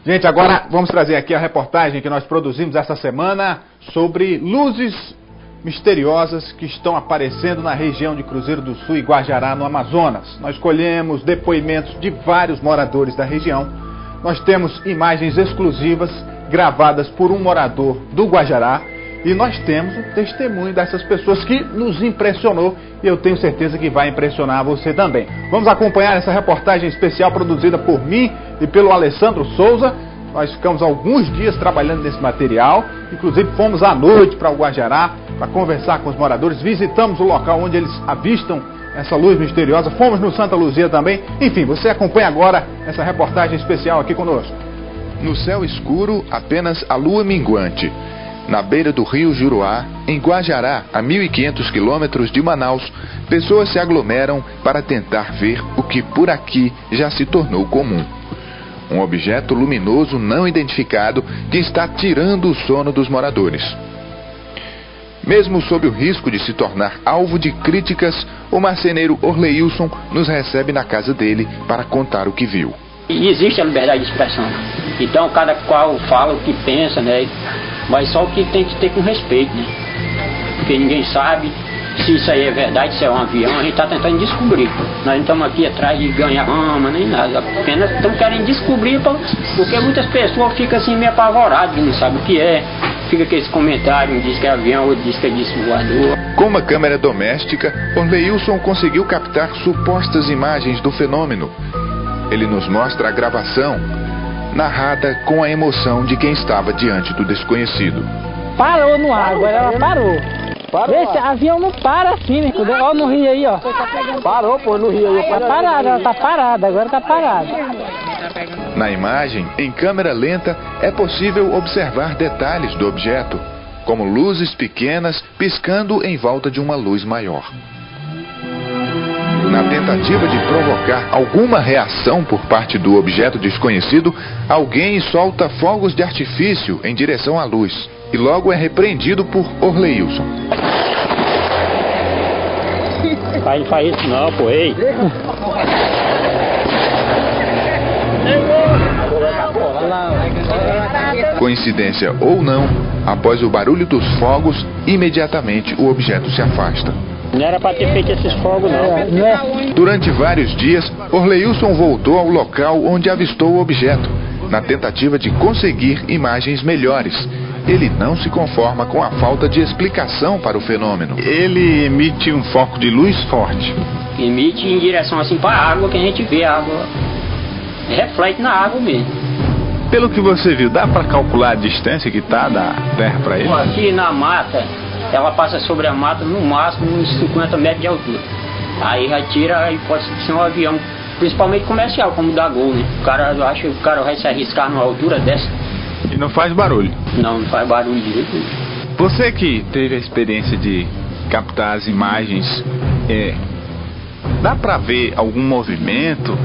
Gente, agora vamos trazer aqui a reportagem que nós produzimos essa semana sobre luzes misteriosas que estão aparecendo na região de Cruzeiro do Sul e Guajará, no Amazonas. Nós colhemos depoimentos de vários moradores da região. Nós temos imagens exclusivas gravadas por um morador do Guajará e nós temos o testemunho dessas pessoas que nos impressionou e eu tenho certeza que vai impressionar você também. Vamos acompanhar essa reportagem especial produzida por mim e pelo Alessandro Souza. Nós ficamos alguns dias trabalhando nesse material, inclusive fomos à noite para o Guajará para conversar com os moradores, visitamos o local onde eles avistam essa luz misteriosa, fomos no Santa Luzia também. Enfim, você acompanha agora essa reportagem especial aqui conosco. No céu escuro, apenas a lua minguante. Na beira do rio Juruá, em Guajará, a 1.500 quilômetros de Manaus, pessoas se aglomeram para tentar ver o que por aqui já se tornou comum. Um objeto luminoso não identificado que está tirando o sono dos moradores. Mesmo sob o risco de se tornar alvo de críticas, o marceneiro Orleilson nos recebe na casa dele para contar o que viu. E existe a liberdade de expressão. Então cada qual fala o que pensa, né? Mas só o que tem que ter com respeito, né? Porque ninguém sabe se isso aí é verdade, se é um avião, a gente está tentando descobrir. Nós não estamos aqui atrás de ganhar fama, nem nada. Apenas estamos querendo descobrir, porque muitas pessoas ficam assim meio apavoradas, não sabem o que é. Fica aqueles comentários, um diz que é avião, outro diz que é disco voador. Com uma câmera doméstica, Orleilson conseguiu captar supostas imagens do fenômeno. Ele nos mostra a gravação, narrada com a emoção de quem estava diante do desconhecido. Parou no ar, agora ela parou. Esse avião não para assim, né? Olha no rio aí, ó. Parou, pô, no rio aí. Tá parada, ela tá parada, agora tá parada. Na imagem, em câmera lenta, é possível observar detalhes do objeto, como luzes pequenas piscando em volta de uma luz maior. Na tentativa de provocar alguma reação por parte do objeto desconhecido, alguém solta fogos de artifício em direção à luz e logo é repreendido por Orleilson. Pai, não faz isso não, pô, ei. Coincidência ou não, após o barulho dos fogos, imediatamente o objeto se afasta. Não era para ter feito esses fogos, não. Durante vários dias, Orleilson voltou ao local onde avistou o objeto, na tentativa de conseguir imagens melhores. Ele não se conforma com a falta de explicação para o fenômeno. Ele emite um foco de luz forte. Emite em direção assim para a água, que a gente vê a água. Reflete na água mesmo. Pelo que você viu, dá para calcular a distância que está da Terra para ele? Aqui na mata, ela passa sobre a mata no máximo uns 50 metros de altura. Aí já tira e pode ser um avião, principalmente comercial, como o da Gol, né? Eu acho que o cara vai se arriscar numa altura dessa. E não faz barulho? Não faz barulho direito. Você que teve a experiência de captar as imagens, dá para ver algum movimento?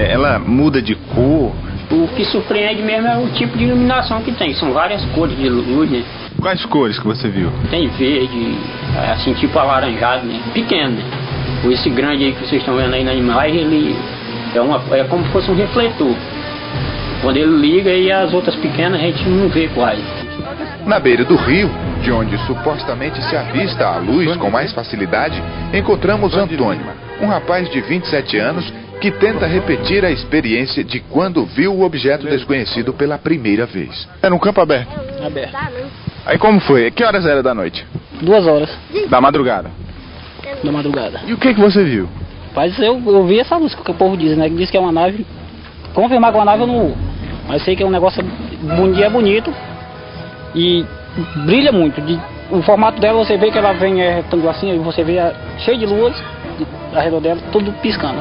Ela muda de cor? O que surpreende mesmo é o tipo de iluminação que tem. São várias cores de luz, né? Quais cores que você viu? Tem verde, assim tipo alaranjado, né? Pequeno, né? Esse grande aí que vocês estão vendo aí na imagem, ele é como se fosse um refletor. Quando ele liga e as outras pequenas a gente não vê quase. Na beira do rio, de onde supostamente se avista a luz com mais facilidade, encontramos Antônio, um rapaz de 27 anos que tenta repetir a experiência de quando viu o objeto desconhecido pela primeira vez. Era um campo aberto? Aberto. Aí como foi? Que horas era da noite? 2 horas Da madrugada? da madrugada. E o que você viu? Mas eu vi essa luz que o povo diz, né? Que diz que é uma nave. Confirmar que é uma nave eu não. Mas sei que é um negócio bonito e brilha muito. O formato dela, você vê que ela vem retangular assim, aí você vê cheio de luz ao redor dela, tudo piscando.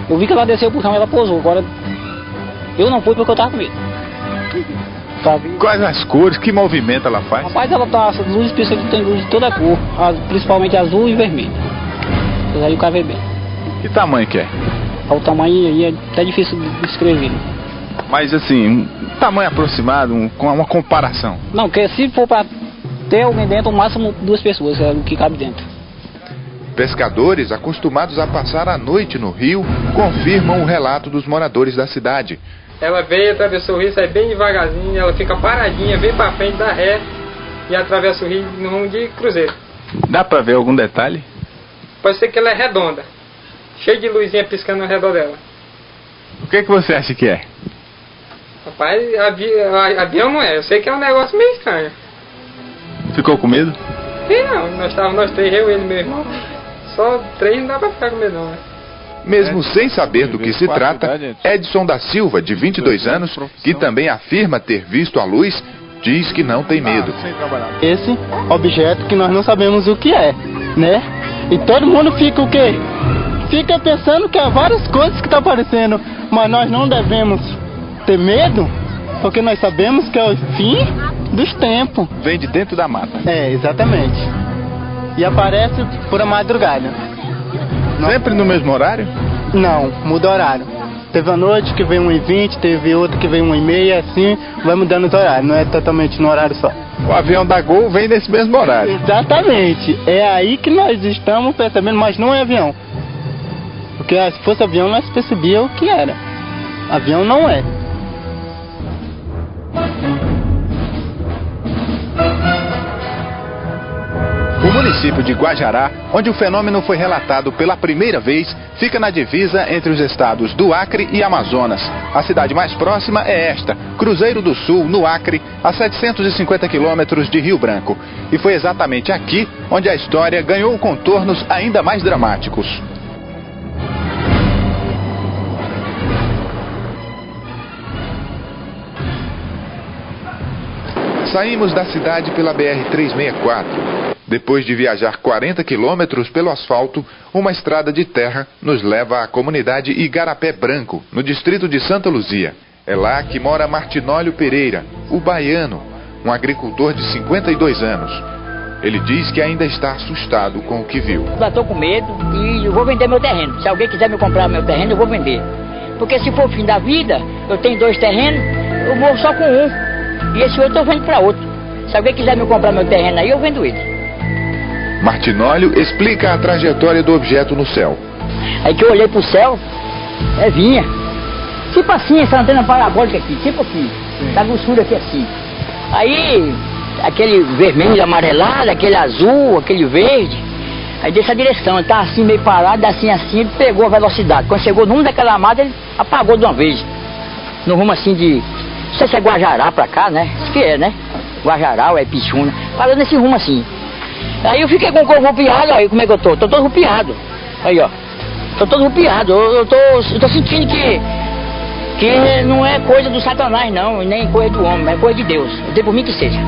Eu vi que ela desceu pro chão e ela pousou. Agora eu não fui porque eu tava com medo. Quais as cores? Que movimento ela faz? Rapaz, ela tá, as luzes piscando, tem luz de toda cor, principalmente azul e vermelho. Aí o cara vê bem. Que tamanho que é? O tamanho aí é até difícil de descrever. Mas assim, um tamanho aproximado, com uma comparação. Não, porque se for para ter alguém dentro, no máximo 2 pessoas é o que cabe dentro. Pescadores acostumados a passar a noite no rio confirmam o relato dos moradores da cidade. Ela veio, atravessou o rio, sai bem devagarzinho, ela fica paradinha, vem pra frente, dá ré e atravessa o rio no rumo de cruzeiro. Dá pra ver algum detalhe? Pode ser que ela é redonda, cheia de luzinha piscando ao redor dela. O que você acha que é? Rapaz, avião não é, eu sei que é um negócio meio estranho. Ficou com medo? Sim, não, nós estávamos nós três, eu, ele e meu irmão. Só três não dá pra ficar com medo não, né? Mesmo sem saber do que se trata, Edson da Silva, de 22 anos, que também afirma ter visto a luz, diz que não tem medo. Esse objeto que nós não sabemos o que é, né? E todo mundo fica o quê? Fica pensando que há várias coisas que estão aparecendo, mas nós não devemos ter medo, porque nós sabemos que é o fim dos tempos. Vem de dentro da mata. É, exatamente. E aparece por a madrugada. Sempre no mesmo horário? Não, muda horário. Teve a noite que veio 1h20, teve outra que veio 1h30, assim, vai mudando os horários, não é totalmente no horário só. O avião da Gol vem nesse mesmo horário. Exatamente, é aí que nós estamos percebendo, mas não é avião. Porque se fosse avião nós percebíamos o que era. Avião não é. O município de Guajará, onde o fenômeno foi relatado pela primeira vez, fica na divisa entre os estados do Acre e Amazonas. A cidade mais próxima é esta, Cruzeiro do Sul, no Acre, a 750 quilômetros de Rio Branco. E foi exatamente aqui onde a história ganhou contornos ainda mais dramáticos. Saímos da cidade pela BR-364. Depois de viajar 40 quilômetros pelo asfalto, uma estrada de terra nos leva à comunidade Igarapé Branco, no distrito de Santa Luzia. É lá que mora Martinólio Pereira, o baiano, um agricultor de 52 anos. Ele diz que ainda está assustado com o que viu. Eu estou com medo e eu vou vender meu terreno. Se alguém quiser me comprar meu terreno, eu vou vender. Porque se for o fim da vida, eu tenho 2 terrenos, eu morro só com um. E esse outro eu vendo para outro. Se alguém quiser me comprar meu terreno aí, eu vendo ele. Martinólio explica a trajetória do objeto no céu. Aí que eu olhei pro céu, vinha. Tipo assim, essa antena parabólica aqui, tipo aqui. Da grossura aqui assim. Aí, aquele vermelho amarelado, aquele azul, aquele verde. Aí dessa direção, ele tá assim meio parado, assim, ele pegou a velocidade. Quando chegou no rumo daquela mata, ele apagou de uma vez. No rumo assim de... Não sei se é Guajará pra cá, né? Isso que é, né? Guajará ou é Pichuna. Parou nesse rumo assim. Aí eu fiquei com o corpo rupiado, aí como é que eu tô? Tô todo rupiado. Aí, ó. Tô todo rupiado. Eu tô sentindo que não é coisa do Satanás, não, nem coisa do homem, é coisa de Deus. Eu dei por mim que seja.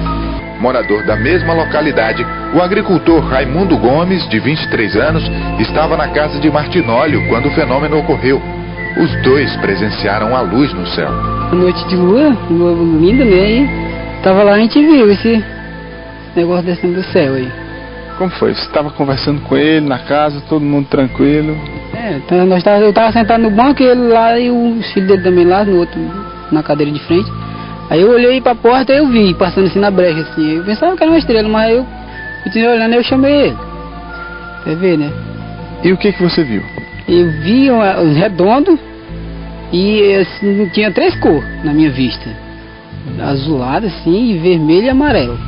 Morador da mesma localidade, o agricultor Raimundo Gomes, de 23 anos, estava na casa de Martinólio quando o fenômeno ocorreu. Os dois presenciaram a luz no céu. Noite de lua linda, né? E tava lá, a gente viu esse negócio descendo do céu aí. Como foi? Você estava conversando com ele na casa, todo mundo tranquilo? Então, eu tava sentado no banco e ele lá e os filhos dele também lá, no outro, na cadeira de frente. Aí eu olhei pra porta e eu vi, passando assim na brecha, assim. Eu pensava que era uma estrela, mas eu continuei olhando e eu chamei ele. Você vê, né? E o que você viu? Eu vi um redondo e assim, tinha 3 cores na minha vista. Azulado assim, e vermelho e amarelo.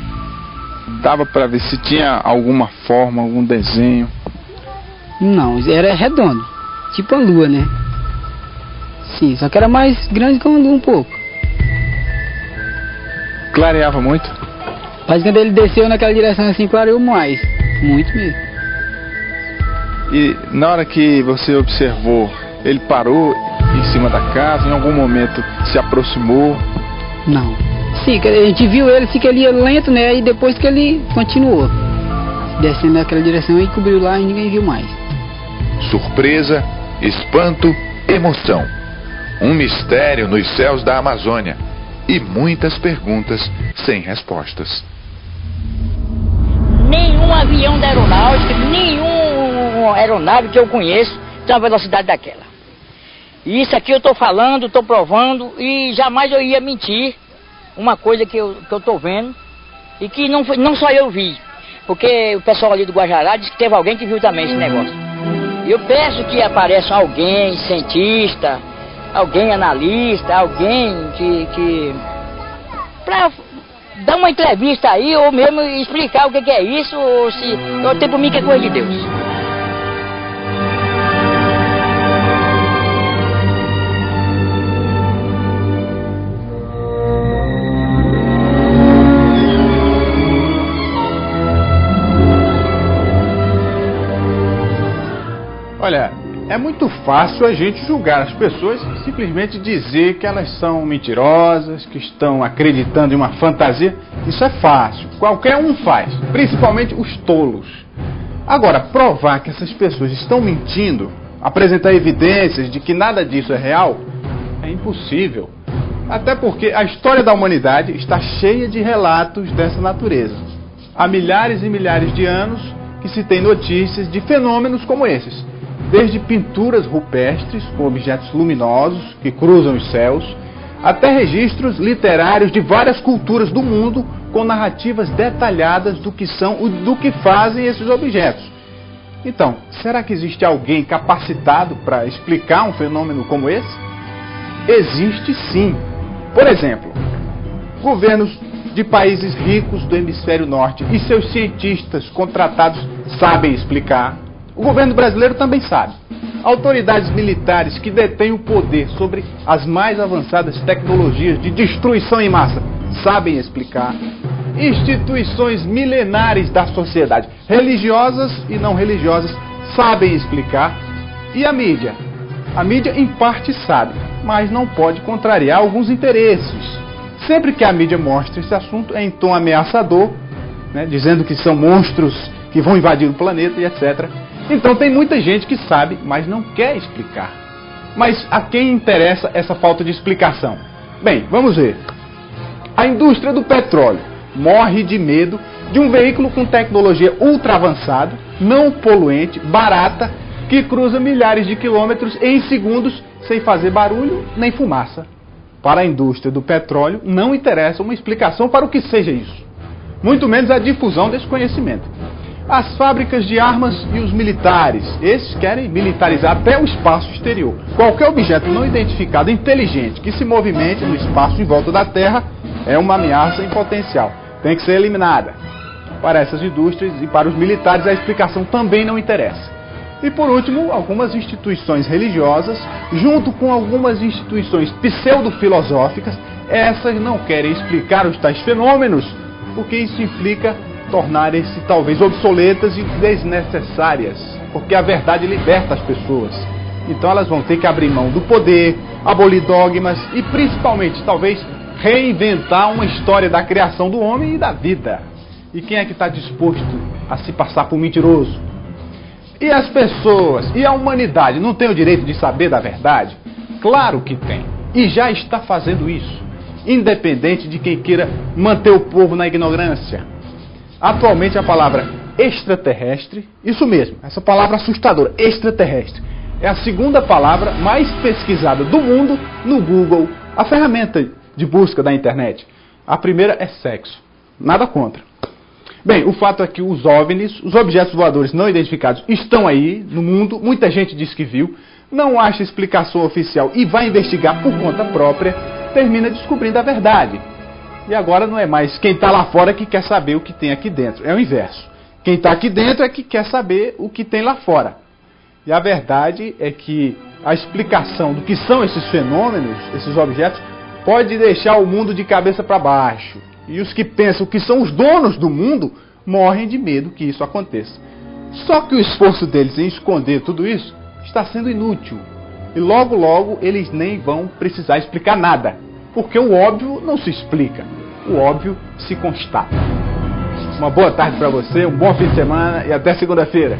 Dava pra ver se tinha alguma forma, algum desenho? Não, era redondo, tipo a lua, né? Sim, só que era mais grande que a lua um pouco. Clareava muito? Mas quando ele desceu naquela direção assim, clareou mais. Muito mesmo. E na hora que você observou, ele parou em cima da casa, em algum momento se aproximou? Não. Sim, a gente viu ele, que ele ia lento, né? E depois que ele continuou descendo naquela direção e cobriu lá e ninguém viu mais. Surpresa, espanto, emoção. Um mistério nos céus da Amazônia. E muitas perguntas sem respostas. Nenhum avião da aeronáutica, nenhum aeronave que eu conheço tem uma velocidade daquela. E isso aqui eu estou falando, estou provando e jamais eu ia mentir. Uma coisa que eu estou vendo e que não só eu vi, porque o pessoal ali do Guajará disse que teve alguém que viu também esse negócio. Eu peço que apareça alguém, cientista, alguém analista, alguém que pra dar uma entrevista aí, ou mesmo explicar o que é isso, ou se eu tenho por mim que é coisa de Deus. Olha, é muito fácil a gente julgar as pessoas e simplesmente dizer que elas são mentirosas, que estão acreditando em uma fantasia. Isso é fácil, qualquer um faz, principalmente os tolos. Agora, provar que essas pessoas estão mentindo, apresentar evidências de que nada disso é real, é impossível. Até porque a história da humanidade está cheia de relatos dessa natureza. Há milhares e milhares de anos que se tem notícias de fenômenos como esses. Desde pinturas rupestres com objetos luminosos que cruzam os céus, até registros literários de várias culturas do mundo com narrativas detalhadas do que são e do que fazem esses objetos. Então, será que existe alguém capacitado para explicar um fenômeno como esse? Existe sim. Por exemplo, governos de países ricos do hemisfério norte e seus cientistas contratados sabem explicar. O governo brasileiro também sabe. Autoridades militares que detêm o poder sobre as mais avançadas tecnologias de destruição em massa sabem explicar. Instituições milenares da sociedade, religiosas e não religiosas, sabem explicar. E a mídia? A mídia em parte sabe, mas não pode contrariar alguns interesses. Sempre que a mídia mostra esse assunto é em tom ameaçador, né, dizendo que são monstros que vão invadir o planeta e etc. Então tem muita gente que sabe, mas não quer explicar. Mas a quem interessa essa falta de explicação? Bem, vamos ver. A indústria do petróleo morre de medo de um veículo com tecnologia ultra avançada, não poluente, barata, que cruza milhares de quilômetros em segundos sem fazer barulho nem fumaça. Para a indústria do petróleo não interessa uma explicação para o que seja isso, muito menos a difusão desse conhecimento. As fábricas de armas e os militares, esses querem militarizar até o espaço exterior. Qualquer objeto não identificado inteligente que se movimente no espaço em volta da Terra é uma ameaça em potencial. Tem que ser eliminada. Para essas indústrias e para os militares a explicação também não interessa. E por último, algumas instituições religiosas, junto com algumas instituições pseudo-filosóficas, essas não querem explicar os tais fenômenos, porque isso implica tornarem-se talvez obsoletas e desnecessárias, porque a verdade liberta as pessoas. Então elas vão ter que abrir mão do poder, abolir dogmas e principalmente, talvez, reinventar uma história da criação do homem e da vida. E quem é que está disposto a se passar por mentiroso? E as pessoas e a humanidade não têm o direito de saber da verdade? Claro que tem. E já está fazendo isso, independente de quem queira manter o povo na ignorância. Atualmente a palavra extraterrestre, isso mesmo, essa palavra assustadora, extraterrestre, é a segunda palavra mais pesquisada do mundo no Google, a ferramenta de busca da internet. A primeira é sexo, nada contra. Bem, o fato é que os OVNIs, os objetos voadores não identificados, estão aí no mundo, muita gente diz que viu, não acha explicação oficial e vai investigar por conta própria, termina descobrindo a verdade. E agora não é mais quem está lá fora que quer saber o que tem aqui dentro, é o inverso. Quem está aqui dentro é que quer saber o que tem lá fora. E a verdade é que a explicação do que são esses fenômenos, esses objetos, pode deixar o mundo de cabeça para baixo. E os que pensam que são os donos do mundo morrem de medo que isso aconteça. Só que o esforço deles em esconder tudo isso está sendo inútil. E logo, logo, eles nem vão precisar explicar nada. Porque o óbvio não se explica. O óbvio se constata. Uma boa tarde para você, um bom fim de semana e até segunda-feira.